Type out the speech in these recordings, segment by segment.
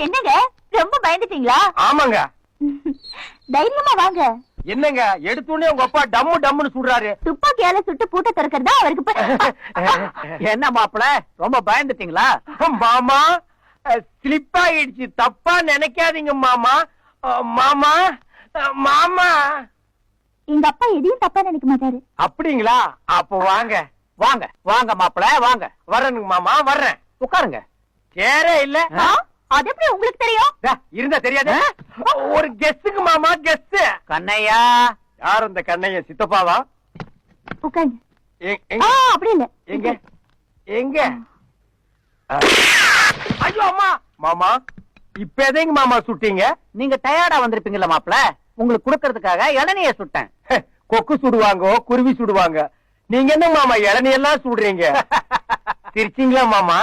என்னங்க ரொம்ப பயந்துட்டீங்களா? ஆமாங்க. தைரியமா வாங்க. என்னங்க எடுத்துனே உங்க அப்பா டம்மு டம்முன்னு சுடுறாரு. துப்பாக்கியால சுட்டு பூட்ட திறக்கிறதா அவருக்கு. என்ன மாப்பிள ரொம்ப பயந்துட்டீங்களா? மாமா ஸ்லிப் ஆயிடுச்சு, தப்பா நினைக்காதீங்க மாமா. மாமா மாமா. எங்க அப்பா எதையும் தப்பா நினைக்க மாட்டாரு. அப்படிங்களா? அப்ப வாங்க வாங்க வாங்க மாப்பிள வாங்க. வரணுங்க மாமா, வர்றேன். உட்காருங்க. சேரே இல்ல. அது எப்படி உங்களுக்கு தெரியும்? இருந்தா தெரியாது. ஒரு கெஸ்டுக்கு மாமா, கெஸ்ட். கண்ணையா? யார் இந்த கண்ணைய? சித்தப்பாவா? உட்காருங்க. அப்படி இல்ல. எங்க எங்க? ஐயோ அம்மா. மாமா இப்ப எதைங்க மாமா சுட்டீங்க? நீங்க டயர்டா வந்திருப்பீங்கல்ல மாப்பிள, உங்களுக்கு குடுக்கறதுக்காக இளநிய சுட்டேன். கொக்கு சுடுவாங்க, குருவி சுடுவாங்க. நீங்க என்ன மாமா இளநியெல்லாம் சுடுறீங்க? சிரிச்சீங்களா மாமா?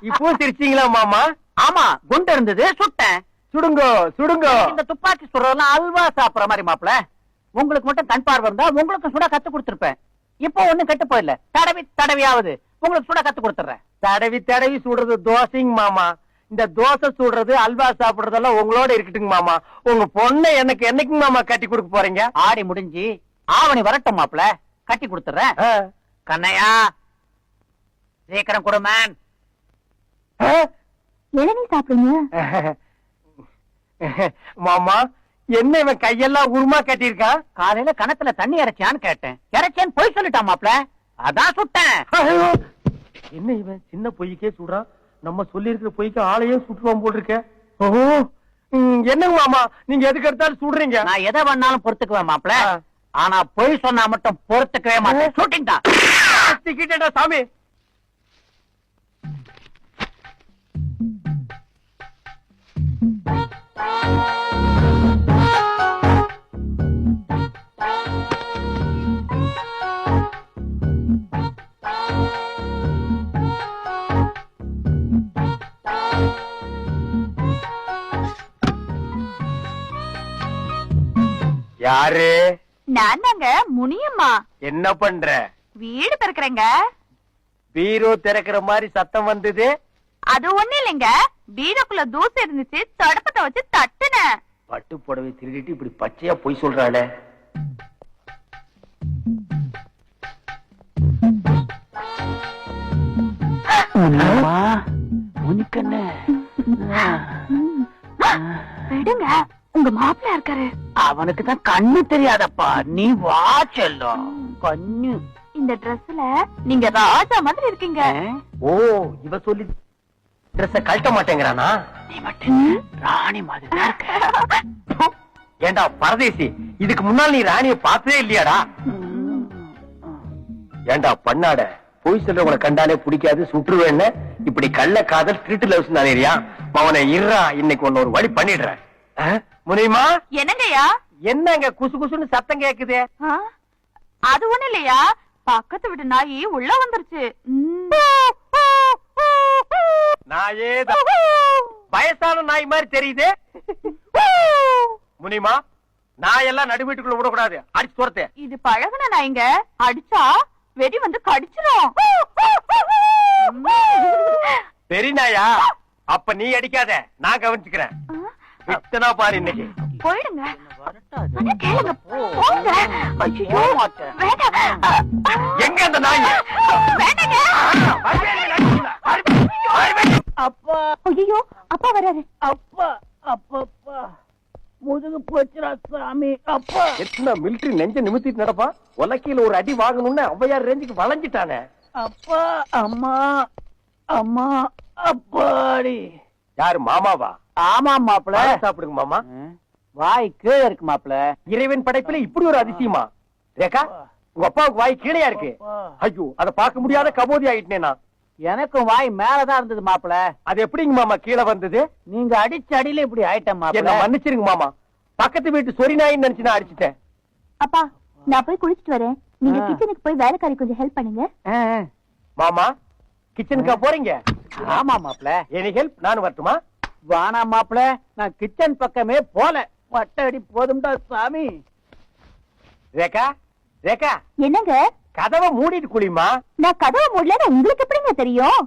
இப்போ சிரிச்சீங்களா மாமா? ஆமா, குண்டு இருந்தது சுட்டேன். சுடுங்க சுடுங்க. இந்த துப்பாக்கி சுடுறதெல்லாம் அல்வா சாப்பிடுற மாதிரி மாப்பிள. உங்களுக்கு மட்டும் கண் பார்வை இருந்தா உங்களுக்கு சுட கத்து கொடுத்திருப்பேன். இப்போ ஒண்ணும் கெட்டு போயிடல. தடவி தடவியாவது உங்களுக்கு சுட கத்து கொடுத்துறேன். தடவி தடவி சுடுறது தோசைங்க மாமா. இந்த தோசை சுடுறது அல்வா சாப்பிடுறதெல்லாம் உங்களோட இருக்கட்டுங்க மாமா. உங்க பொண்ணை எனக்கு என்னைக்கு மாமா கட்டி கொடுக்க போறீங்க? ஆடி முடிஞ்சு ஆவணி வரட்டும் மாப்பிள, கட்டி கொடுத்துறேன். கண்ணையா சீக்கிரம் கொடு மேன். இளநீ சாப்பிடுங்க. மாமா என்ன இவன் கையெல்லாம் உருமா கட்டியிருக்கான்? காலையில கணத்துல தண்ணி இறைச்சியான்னு கேட்டேன். இறைச்சேன்னு பொய் சொல்லிட்டான் மாப்பிள, அதான் சுட்டேன். என்ன இவன் சின்ன பொய்க்கே சுடுறான்? நம்ம சொல்லி இருக்கிற பொய்க்கு ஆளையே சுட்டுவான் போல் இருக்க. ஓஹோ, என்னங்க மாமா நீங்க எதுக்கு எடுத்தாலும் சுடுறீங்க? நான் எதை வேணாலும் பொறுத்துக்குவேன் மாப்பிள, ஆனா பொய் சொன்னா மட்டும் பொறுத்துக்கவே மாட்டேன். ஷூட்டிங் தான். சிக்கிட்டேடா சாமி. யாரு? நான் தாங்க முனியம்மா. என்ன பண்ற? வீடு திறக்கிறேங்க. பீரோ திறக்கிற மாதிரி சத்தம் வந்தது. அது ஒண்ணு இல்லைங்க, பீரோக்குள்ள தூசு இருந்துச்சு, தடுப்பத்தை வச்சு தட்டுனேன். பட்டு புடவை திருடிட்டு இப்படி பச்சையா பொய் சொல்றாளே. விடுங்க, உங்க மாப்பிள்ள இருக்காரு. அவனுக்கு தான் கண்ணு தெரியாதப்பா, நீ வா செல்லும். கண்ணு இந்த ட்ரெஸ்ல நீங்க ராஜா மாதிரி இருக்கீங்க. ஓ, இவ சொல்லி ட்ரெஸ் கழட்ட மாட்டேங்கிறானா? நீ மட்டும் ராணி மாதிரி தான் இருக்க. ஏண்டா பரதேசி, இதுக்கு முன்னால் நீ ராணிய பார்த்ததே இல்லையாடா? ஏண்டா பண்ணாட, பொய் சொல்றவங்களை கண்டாலே பிடிக்காது, சுற்றுவேன்னு இப்படி கள்ள காதல் திருட்டு லவ்ஸ் தானேரியா? அவனை இருறா, இன்னைக்கு ஒன்னு ஒரு வழி பண்ணிடுறேன். முனியமா. என்னங்கய்யா? என்னங்க குசு குசுன்னு சத்தம் கேக்குதே? அது ஒண்ணு இல்லையா, பக்கத்து வீட்டு நாயி உள்ள வந்துருச்சு. நாயே வயசான நாய் மாதிரி தெரியுது. முனிமா, நாயெல்லாம் நடு வீட்டுக்குள்ள விடக்கூடாது, அடிச்சு துரத்து. இது பழகுன நாய்ங்க, அடிச்சா வெடி வந்து கடிச்சிரும். பெரிய நாயா? அப்ப நீ அடிக்காத, நான் கவனிச்சுக்கிறேன். வித்தனா பாரு இன்னைக்கு. போயிடுங்க. கேளுங்க, போங்க. ஐயோ, வேண்டாம். எங்க அந்த நாய்? வேண்டாங்க. அப்பா, ஐயோ, அப்பா வராரு. அப்பா, அப்பப்பா, முதுகு போச்சுரா சாமி. அப்பா, எத்தனை மிலிட்டரி நெஞ்ச நிமித்திட்டு நடப்பா. உலக்கையில ஒரு அடி வாங்கணும்னு ஔவையார் ரேஞ்சுக்கு வளைஞ்சிட்டானே. அப்பா, அம்மா, அம்மா, அப்பாடி. யாரு மாமாவா? ஆமா மாப்பிள. சாப்பிடுங்க மாமா. வாய் கீழே இருக்கு மாப்பிள. இறைவன் படைப்புல இப்படி ஒரு அதிசயமா? ரேகா, உங்க அப்பாவுக்கு வாய் கீழையா இருக்கு. ஐயோ, அத பார்க்க முடியாத கபோதி ஆயிட்டேனா. எனக்கும் வாய் மேலதான் இருந்தது மாப்பிள. அது எப்படிங்க மாமா கீழே வந்தது? நீங்க அடிச்ச அடியில இப்படி ஆயிட்டேன் மாப்பிள. என்ன மன்னிச்சிருங்க மாமா, பக்கத்து வீட்டு சொரி நாயின்னு நினைச்சு நான் அடிச்சிட்டேன். அப்பா, நான் போய் குளிச்சிட்டு வரேன். நீங்க கிச்சனுக்கு போய் வேலைக்காரி கொஞ்சம் ஹெல்ப் பண்ணுங்க. மாமா, கிச்சனுக்கா போறீங்க? ஆமா மாப்பிள. Any help? நான் வரட்டுமா? வானா மாப்பிள, நான் கிச்சன் பக்கமே போல. வட்டடி போதும்டா சாமி. ரேகா, ரேகா, என்னங்க? கதவை மூடிட்டு குளிமா. நான் கதவை மூடலன்னு உங்களுக்கு எப்படிங்க தெரியும்?